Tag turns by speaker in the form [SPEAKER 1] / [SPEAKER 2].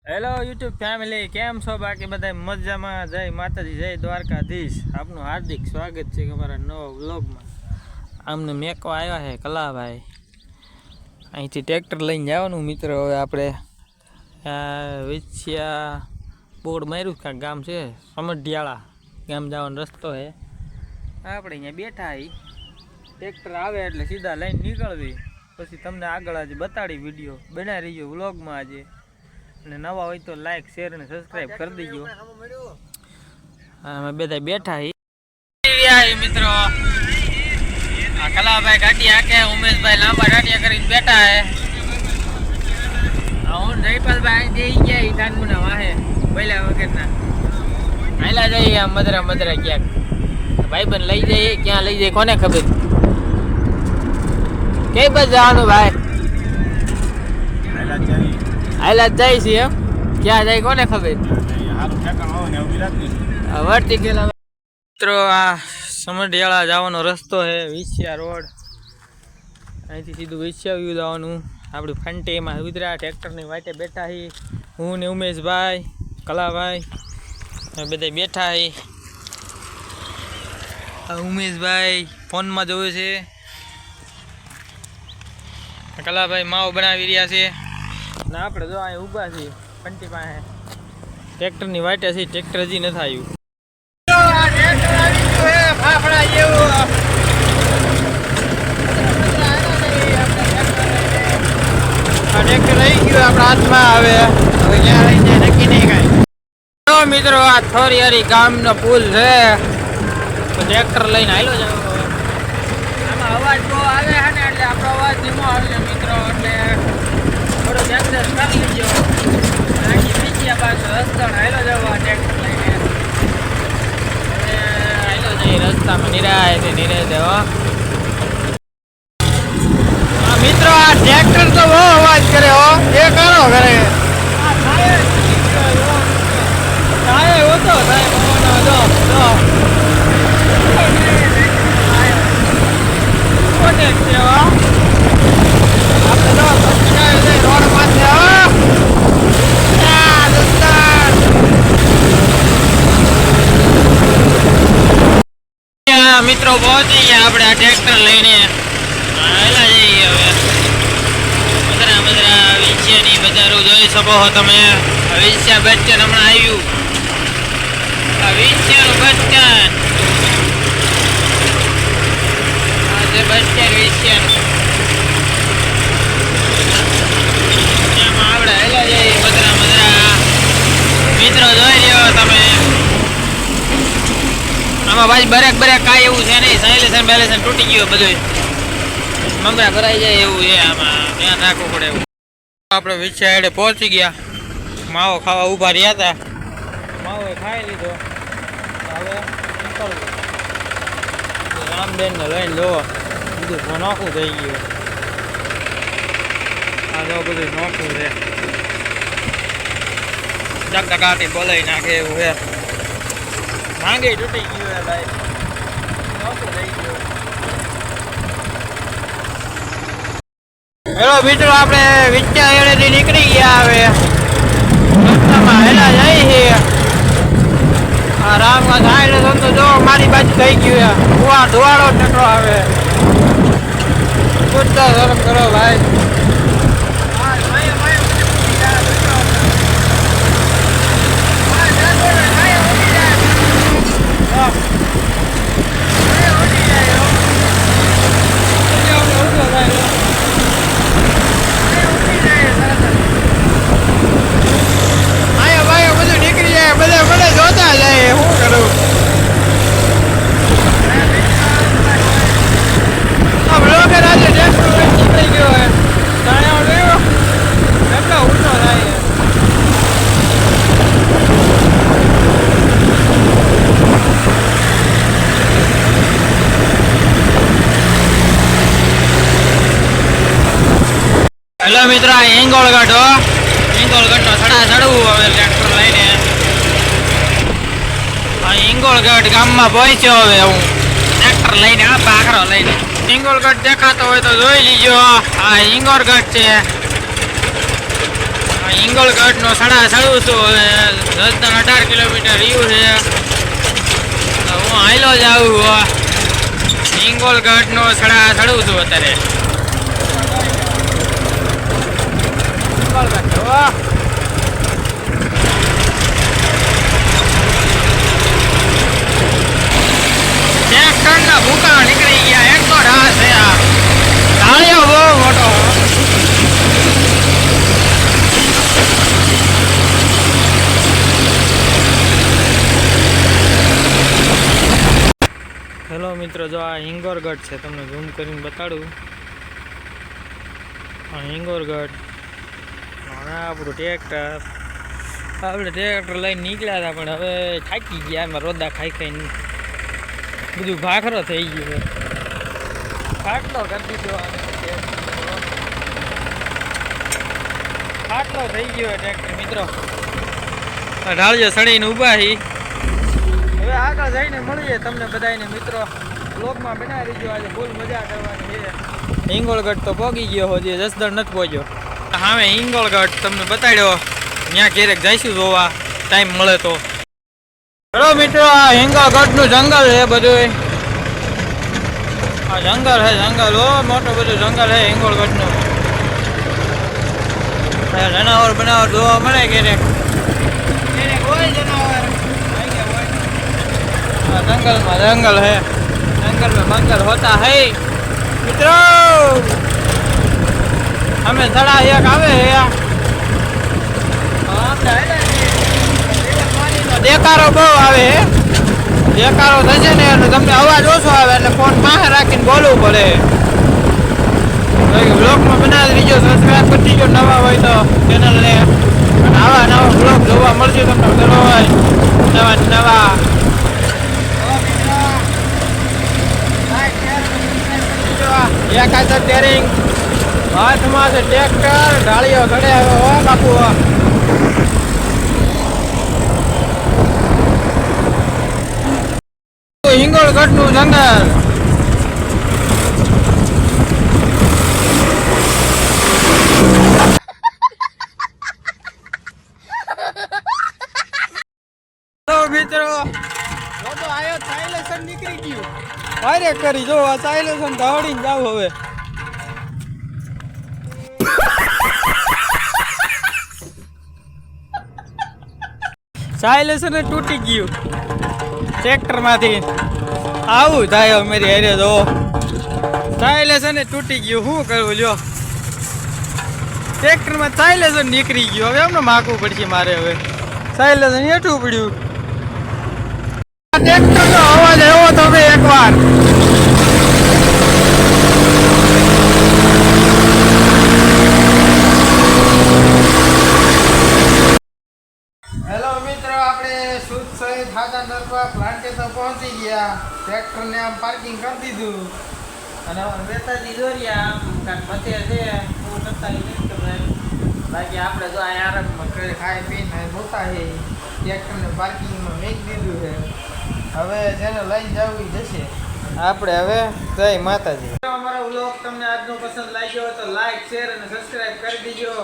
[SPEAKER 1] Hello YouTube family, કેમ છો? બાકી બધા મજામાં? જય માતાજી, જય દ્વારકાધીશ. આપનું હાર્દિક સ્વાગત છે અમારા નવા વ્લોગમાં. આમને મેકો આવ્યા છે કલાભાઈ. અહીંથી ટ્રેક્ટર લઈને જવાનું મિત્રો. હવે આપણે વિછિયા બોર્ડ માર્યું કાંઈક ગામ છે સમઢિયાળા ગામ જવાનો રસ્તો છે. આપણે અહીંયા બેઠા હી. ટ્રેક્ટર આવે એટલે સીધા લઈને નીકળવી. પછી તમને આગળ આજે બતાડી વિડીયો બનાવી રહીજો વ્લોગમાં આજે. અને નવા હોય તો લાઈક શેર અને સબસ્ક્રાઇબ કરી દેજો. અમે બધા બેઠા હી મિત્રો. આ કલાભાઈ ગાડી હાકે, ઉમેશભાઈ લાંબા ગાડિયા કરીને બેઠા હે. હું જયપાલભાઈ જઈ ગયા ઈ કાનમુના વાહે બોલ્યા વગરના હાલા જઈએ આમ મદરા મદરા ક્યાંક. ભાઈબંધ લઈ જઈએ, ક્યાં લઈ જાય કોને ખબર. કઈ બાજુ જવાનું ભાઈ? હાલા જાય છે એમ? ક્યાં જાય કોને ખબર. વર્તી ગયેલા મિત્રો. આ સમઢિયાળા જવાનો રસ્તો છે, વિછિયા રોડ. અહીંથી સીધું વિછિયા જવાનું. આપણી ફંટીમાં ઉતર્યા, ટ્રેક્ટરની વાટે બેઠા હી. હું ને ઉમેશભાઈ, કલાભાઈ બધા બેઠા હી. ઉમેશભાઈ ફોનમાં જોવે છે, કલાભાઈ માવો બનાવી રહ્યા છે. ના આપણે જો અહીં ઊભા છીએ ફંટી પાસે ટ્રેક્ટરની વાટે છે. ટ્રેક્ટર હજી નથી આવ્યું. ટ્રેક્ટર રહી ગયું આપણા હાથમાં. હવે ક્યાં રહી જાય નક્કી નહીં કાંઈ. મિત્રો આ થોરિયારી ગામનો પુલ છે, તો ટ્રેક્ટર લઈને હાલો જાવ. આમાં અવાજ બહુ આવે છે ને, એટલે આપણો અવાજ ધીમો આવે મિત્રો. એટલે થોડો એડજસ્ટ કરી લેજો. આખી બીજી પાછો રસ્તો હાલો જવા ટ્રેક્ટર લઈને. હાલો જઈ રસ્તામાં નિરાય દેવો. મિત્રો આ ટ્રેક્ટર તો બહુ અવાજ કરે હો. એ કરો કરે ઓછો થાય. મિત્રો પહોંચી ગયા આપણે આ ટ્રેક્ટર લઈને. હાલા જઈએ હવે. મદરા મદરા વિછિયાની બજારો જોઈ શકો છો તમે. વિછિયા બસ સ્ટેન્ડ હમણાં આવ્યું. આ વિછિયાનું બસ સ્ટેન્ડ. આ છે બસ સ્ટેન્ડ વિછિયાનું. એમાં આપણે હાલા જઈએ મદરા મદરા. મિત્રો જોઈ લ્યો તમે. આમાં ભાઈ બ્રેક કાંઈ એવું છે નહીં. સાયલેશન બેલેશન તૂટી ગયું બધું. મમરા ભરાઈ જાય એવું છે. આમાં ધ્યાન રાખવું પડે એવું. આપણે વિછિયા પહોંચી ગયા. માવો ખાવા ઊભા રહ્યા હતા. માવો ખાઈ લીધો. હવે રામબેનને લઈને જોવો બધું નોખું થઈ ગયું. આ જો બધું નોખું છે. ચકચકાટી બોલાવી નાખે એવું છે. માંગે તૂટી ગયું હે ભાઈ. નોખું થઈ ગયું. હેલો મિત્રો, આપણે વિછિયા એડેથી નીકળી ગયા. હવે રસ્તામાં હેલા જાય છે. આ રામગંજ હાઈલે તો જો મારી બાજુ થઈ ગયું છે. કુવા ધોવાડો ટકરો આવે. પૂછતા શરમ કરો ભાઈ. હેલો મિત્રો, આ હિંગોળગઢ હો. હિંગોળગઢનો સડા ચડવું હવે ટ્રેક્ટર લઈને. આ હિંગોળગઢ ગામમાં પહોંચ્યો. હવે હું ટ્રેક્ટર લઈને આ પાખરો લઈને. હિંગોળગઢ દેખાતો હોય તો જોઈ લીજો. આ હિંગોળગઢ છે. હિંગોળગઢનો સડા ચડું છું. હવે 10-18 કિલોમીટર રહ્યું છે. હું હાઈલો જ આવું. હિંગોળગઢનો સડા ચડું છું અત્યારે. ટ્રેક્ટરના ભૂકા નીકળી ગયા. એક તો ઢાસ છે આ ઢાળિયો બહુ મોટો. હેલો મિત્રો, જો આ હિંગોળગઢ છે, તમને ઝૂમ કરીને બતાડું. આ હિંગોળગઢ. આપણું ટ્રેક્ટર લઈને નીકળ્યા હતા, પણ હવે થાકી ગયા. એમાં રોદા ખાઈ ખાઈને બધું ભાખરો થઈ ગયો. ખાટલો કરી દીધો. ખાટલો થઈ ગયો ટ્રેક્ટર મિત્રો. ઢાળિયો સડીને ઊભા હી. હવે આગળ જઈને મળીએ તમને બધાને મિત્રો. બ્લોગમાં બનાવી દીધો. આજે ફૂલ મજા કરવાની છે. હિંગોળગઢ તો પહોંચી ગયો, હજી જસદણ નથી પહોંચ્યો. હવે હિંગોળગઢ તમને બતાડ્યો. ત્યાં ક્યારેક જઈશું જોવા, ટાઈમ મળે તો. ચલો મિત્રો, આ હિંગોળગઢનું જંગલ છે બધું. આ જંગલ છે, જંગલ. ઓ મોટું બધું જંગલ છે હિંગોળગઢનું. જનાવર બનાવર જોવા મળે ક્યારેક. હોય જનાવર. जंगल में जंगल है, जंगल में मंगल होता है मित्रों. हमें सड़ा एक आवे है. देखारो बહુ આવે. દેખારો થશે ને એટલે તમને અવાજ ઓછો આવે, એટલે ફોન પાસે રાખીને બોલવું પડે. બ્લોગમાં બનાવી દીજો, સબસ્ક્રાઈબ કરી દીજો નવા હોય તો ચેનલને. આવા નવા બ્લોગ જોવા મળશે તમને દરરોજ નવા. એક હાથે ટેરિંગ, હાથમાં છે ટ્રેક્ટર, ઢાળીઓ ચડે હવે. હો બાપુ, હિંગોળગઢનું જંગલ. મિત્રો તો આયો સાયલેશન નીકળી ગયું. વારે કરી જો આ સાયલેશન દોડીને જાવ. હવે સાયલેશન તૂટી ગયું ટ્રેક્ટરમાંથી. આવું થાય મારી હારે. જો સાયલેશન તૂટી ગયું, શું કરવું લ્યો. ટ્રેક્ટરમાં સાયલેશન નીકળી ગયું. હવે એમને માગવું પડશે મારે. હવે સાયલેશન હેઠું પડ્યું. ટ્રેક્ટરનો અવાજ આવ્યો તો હવે એકવાર. હેલો મિત્રો, આપણે સુધ સહિત ખાતા નરવા પ્લાન્ટે તો પહોંચી ગયા. ટ્રેક્ટરને આમ પાર્કિંગ કરી દીધું અને બેતાજી દોર્યા. આમ કાંક મથે છે હું કરતા નહીં તમે. બાકી આપણે જો આ આરામમાં ખાઈ પીને જોતા છે. ટ્રેક્ટરને પાર્કિંગમાં મેકી દીધું છે. હવે જેને લઈને જવું જશે. આપણે હવે જય માતાજી. અમારો વ્લોગ તમને આજનો પસંદ લાગ્યો તો લાઈક, શેર અને સબસ્ક્રાઈબ કરી દીજો.